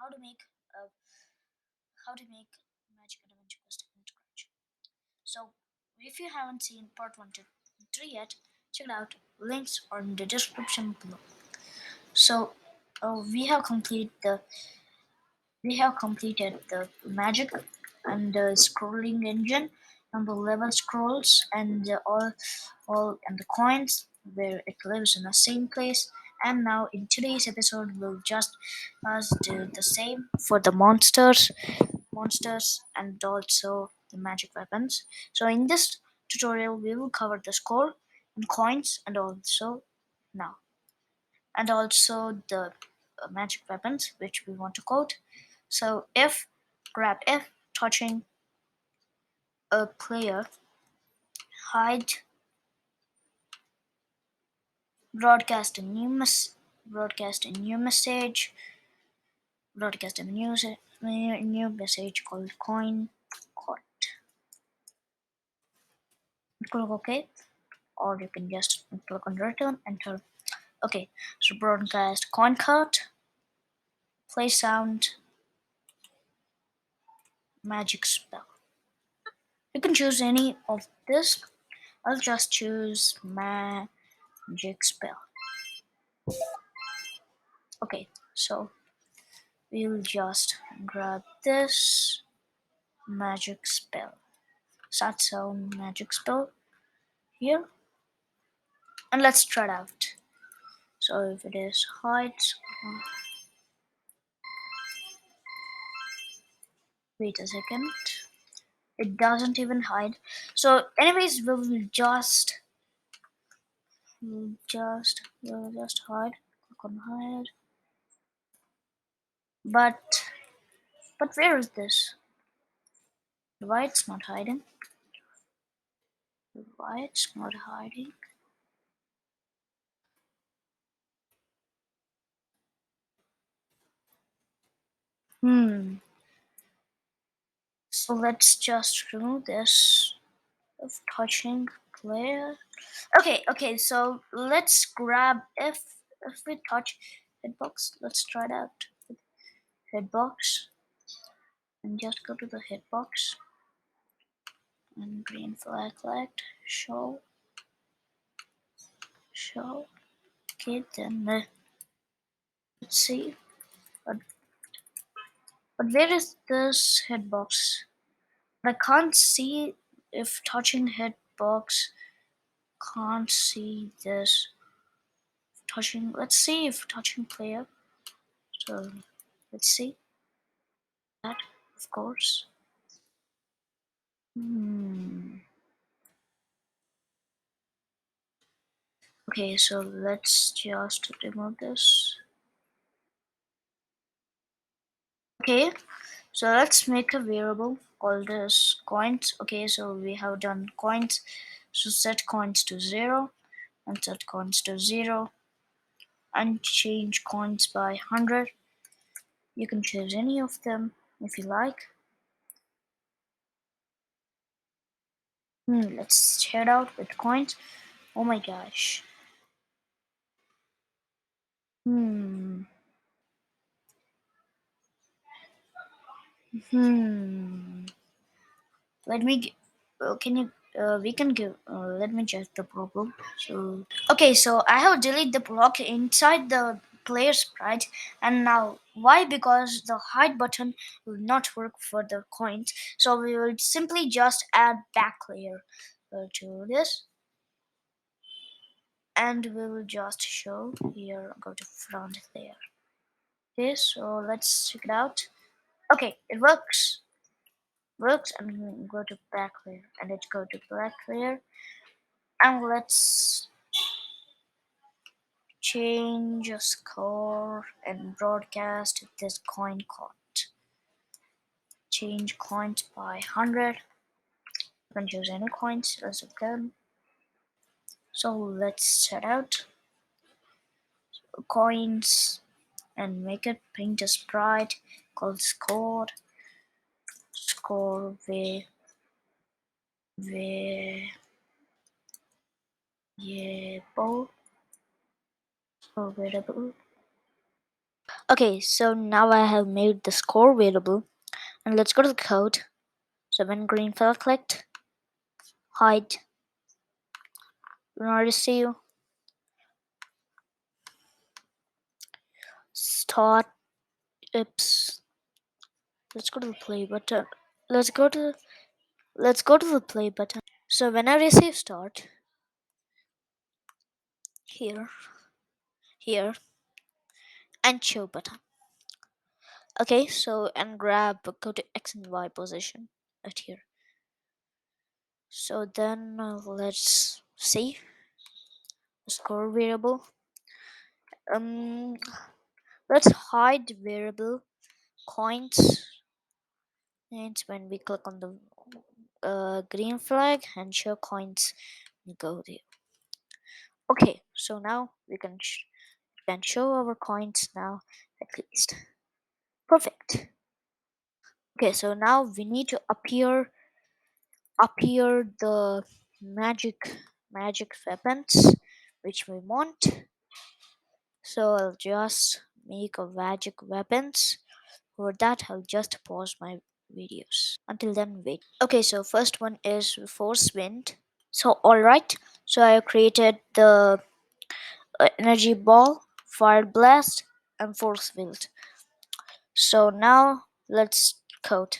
how to make uh, Magic Adventure Quest in Scratch. So if you haven't seen part 1 to 3 yet, check it out. Links are in the description below. So we have completed the magic and the scrolling engine and the level scrolls and all and the coins where it lives in the same place. And now in today's episode we'll just do the same for the monsters and also the magic weapons. So in this tutorial we will cover the score and coins and also the magic weapons which we want to code. So if grab F, touching a player, hide, broadcast a new broadcast a new message, broadcast a new message called coin caught. Click OK, or you can just click on return, enter. Okay, so broadcast coin caught, play sound, magic spell. You can choose any of this. I'll just choose magic spell. Okay, so we'll just grab this magic spell. Start sound magic spell here, and let's try it out. So if it is height, wait a second, it doesn't even hide. So anyways, we'll just hide. Click on hide. But where is this? Why it's not hiding? Why it's not hiding? Hmm. So let's just remove this of touching player. Okay, so let's grab if we touch hitbox, let's try it out with hitbox and just go to the hitbox and green flag select, show. Okay, then let's see. But, but where is this hitbox? I can't see if touching hitbox. Can't see this touching. Let's see if touching player. So let's see that, of course. Hmm. Okay, so let's just remove this. Okay, so let's make a variable called as coins. Okay, so we have done coins. So set coins to 0 and set coins to 0 and change coins by 100. You can choose any of them if you like. Let's head out with coins. Oh my gosh. Hmm. Hmm. Let me. Can you? We can give. Let me check the problem. So okay, so I have deleted the block inside the player sprite, and now why? Because the hide button will not work for the coins. So we will simply just add back layer to this, and we will just show here. Go to front layer. Okay, so let's check it out. Okay, it works, and go to back layer, and let's go to black layer, and let's change a score and broadcast this coin caught. Change coins by 100. You can choose any coins as you can. So let's set out coins and make it paint a sprite called score variable. Okay, so now I have made the score variable, and let's go to the code. So when green flag clicked, hide, receive, start, oops. Let's go to the play button. Let's go to the play button. So when I receive start, here, here, and show button. Okay, so and go to X and Y position at here. So then let's see the score variable. Um, let's hide variable coins. And when we click on the green flag and show coins, we go there. Okay, so now we can show our coins now at least. Perfect. Okay, so now we need to appear the magic weapons which we want. So I'll just make a magic weapons. For that I'll just pause my videos. Until then, wait. Okay, so first one is force wind. So alright, so I created the energy ball, fire blast, and force wind. So now let's code.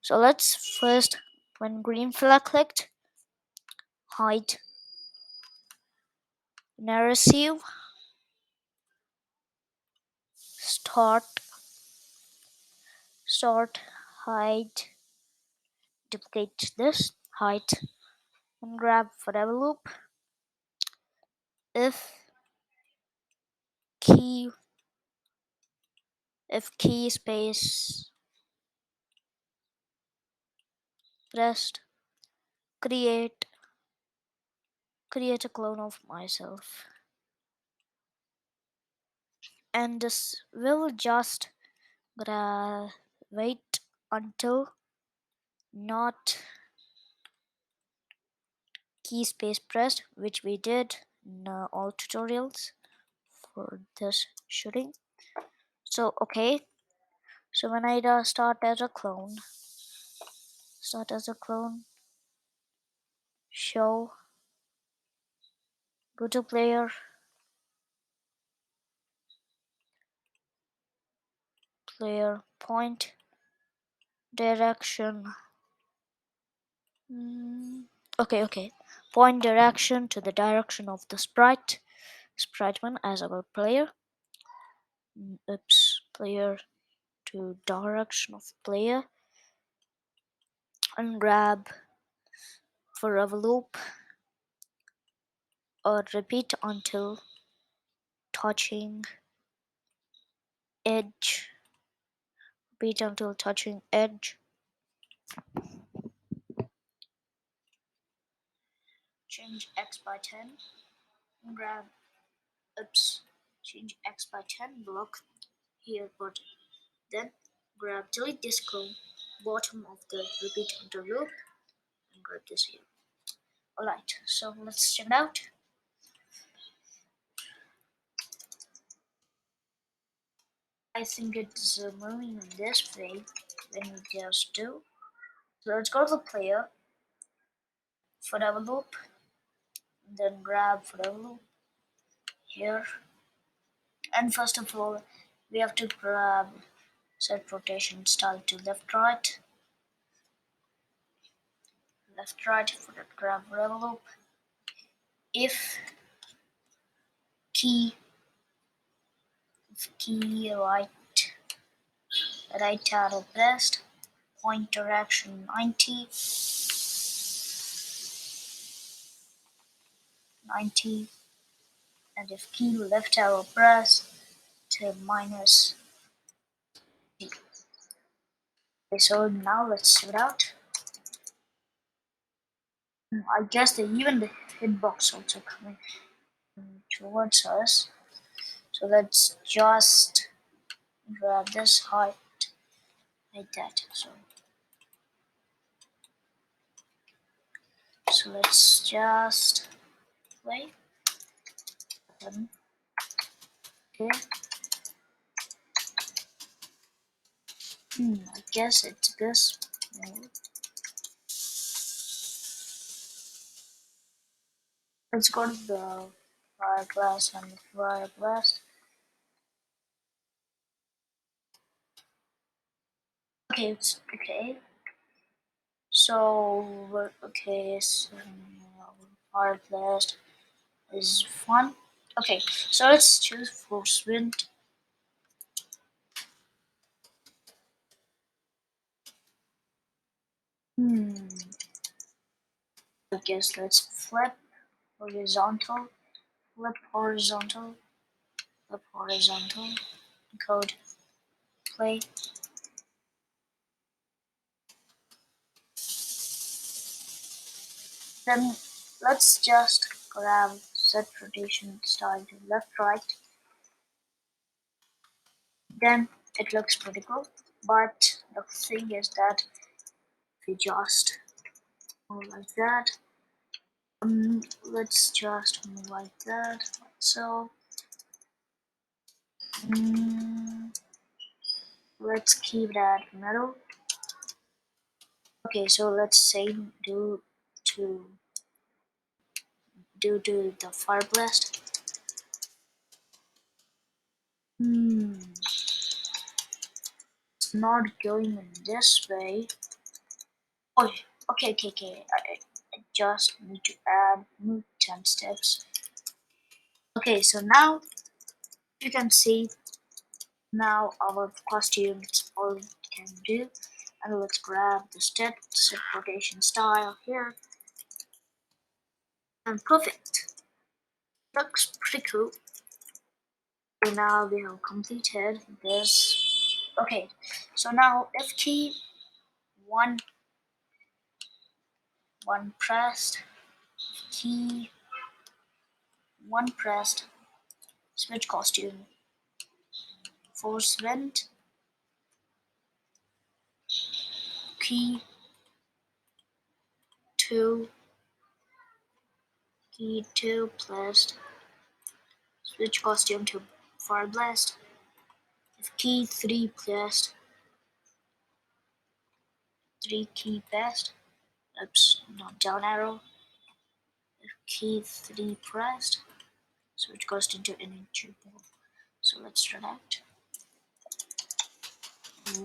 So let's first, when green flag clicked, hide narrative, start, sort, hide, duplicate this, hide, and grab forever loop. If key, space pressed, create a clone of myself, and this will just wait until not key space pressed, which we did in all tutorials for this shooting. So okay, so when I start as a clone, show, go to player, point direction. Okay, point direction to the direction of the sprite one as our player. Player to direction of player, and grab forever loop, or repeat until touching edge. Repeat until touching edge. Change X by 10. Grab change X by 10 block here button. Then grab delete this clone, bottom of the repeat until loop, and grab this here. Alright, so let's check it out. I think it's moving in this way when we just do. So let's go to the player, forever loop, then grab forever loop here. And first of all, we have to grab set rotation style to left right for that grab forever loop. If key right arrow pressed, point direction 90, and if key left arrow pressed to minus. Okay, so now let's check it out. I guess even the hitbox also coming towards us. So let's just grab this height like that. So let's just play. Okay. I guess it's this. Let's go to the fire glass and the fire blast. Okay, it's okay. So we're okay. So fire blast is fun. Okay, so let's choose force wind. Hmm. I guess let's horizontal, flip horizontal, flip horizontal. Code play. Then let's just grab set rotation style to left right. Then it looks pretty cool. But the thing is that if we just move like that, let's just move like that. So um, let's keep that middle. Okay, so let's say to to the fire blast. It's not going in this way. Oh, okay. I just need to add new 10 steps. Okay, so now you can see now our costume is all it can do. And let's grab the set rotation style here. And perfect. Looks pretty cool. So now we have completed this. Okay, so now if key one one pressed, key one pressed, switch costume, force vent, key two, key two pressed, switch costume to fire blast. If key three pressed, three key pressed, oops, not down arrow. If key three pressed, switch costume to energy ball. So let's select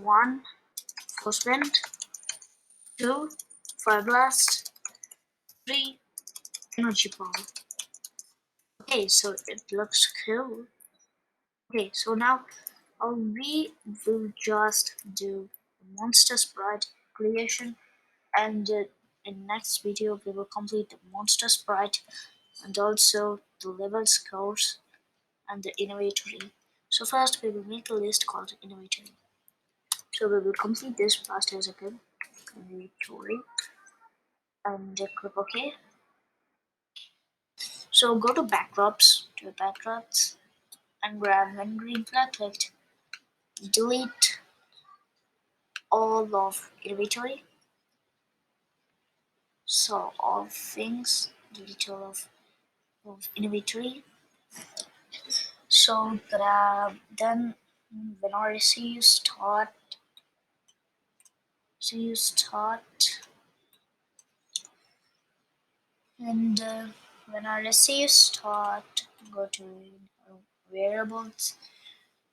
one force vent, two fire blast, three energy ball. Okay, so it looks cool. Okay, so now we will just do monster sprite creation, and in next video we will complete the monster sprite and also the level scores and the inventory. So first we will make a list called inventory. So we will complete this fast as I can. Inventory and click OK. So go to backdrops and grab one green flag clicked. Delete all of inventory. So all things, delete all of inventory. So grab then when I see you start and when I see you start go to variables.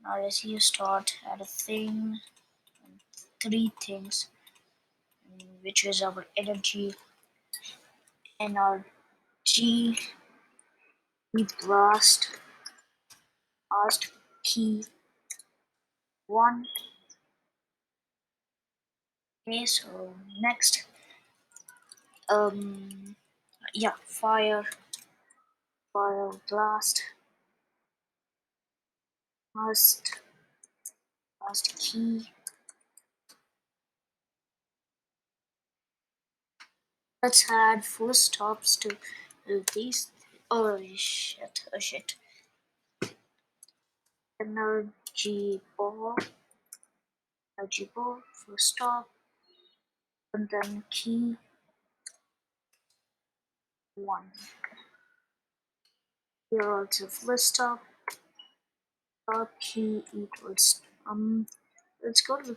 Now I see you start add a thing, three things, which is our energy, energy, we blast key one. Okay, so next um yeah, fire blast last key. Let's add full stops to these. Oh shit. Energy ball, full stop, and then key one. Here also full stop, key equals let's go to the